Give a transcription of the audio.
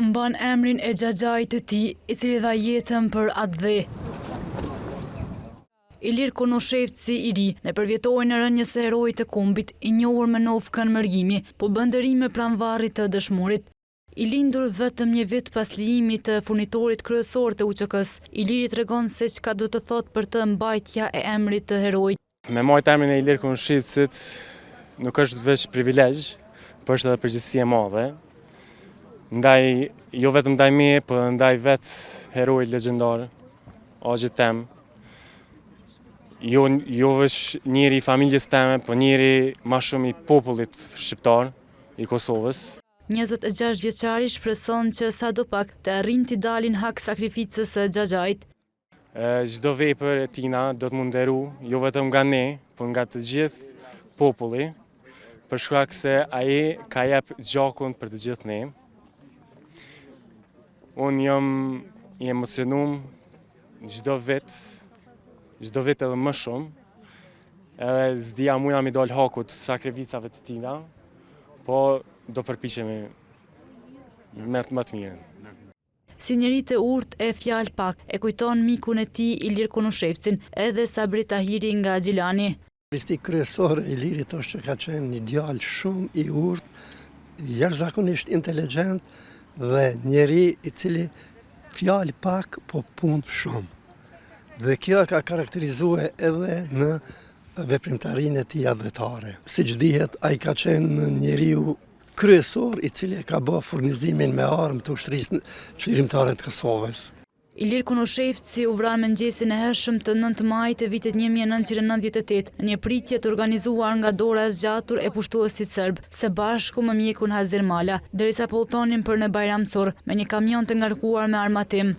mban emrin e xhaxhait të tij, i cili dha jetën për atë dhe. Ilir Konoshevci i ri, nëpër vjetorin e rënjes së heroit të kombit, i njohur me Novkan Mërgimi, po bën dërime pranë varrit të dëshmorit. I lindur vetëm një vit pas lijimit të furnitorit kryesor të UÇK-s, Iliri tregon se çka do të thotë për të mbajtja e emrit të heroit. Me marrë emrin e Ilir Konoshevcit nuk është vetëm privilegj, por është edhe përgjegjësi e madhe. Jo vetëm ndaj meje, por ndaj vetë heroit legjendar, Axhit tem. Jo vetëm njëri i familjes teme, por njëri më shumë i popullit shqiptar i Kosovës. 26 vjeçari shpreson që sadopak të arrijnë t'i dalin hak sakrificës së xhaxhait. Çdo vepër e tina do të më nderu, jo vetëm nga ne, por nga të gjithë populli, për shkak se ai ka jep gjakun për të gjithë ne. Unë jam i emocionuar çdo vit edhe më shumë. Edhe s'dija mu jam i dal hakut sakrificave të tina, po do përpiqemi më të mirën. Si njeri të urtë e fjalë pak, e kujton mikun e tij Ilir Konoshevcin, edhe Sabri Tahiri nga Xhilani. Karakteristikë kryesore e Ilirit është që ka qenë një djalë shumë i urtë, jashtëzakonisht inteligjent dhe njeri i cili fjalë pak po punë shumë. Dhe kjo ka karakterizuar edhe në veprimtarinë e tij advetare. Siç dihet, ai ka qenë njeriu kryesor i cili ka bërë furnizimin me armë të ushtrisë çlirimtare të Kosovës. Ilir Konoshevci u vran mëngjesin e hershëm të 9 majit të vitit 1998 në një pritje të organizuar nga dora e zgjatur e pushtuesit serb, së bashku me mjekun Hazir Mala, derisa po udhtonin për në Bajramcor me një kamion të ngarkuar me armatim.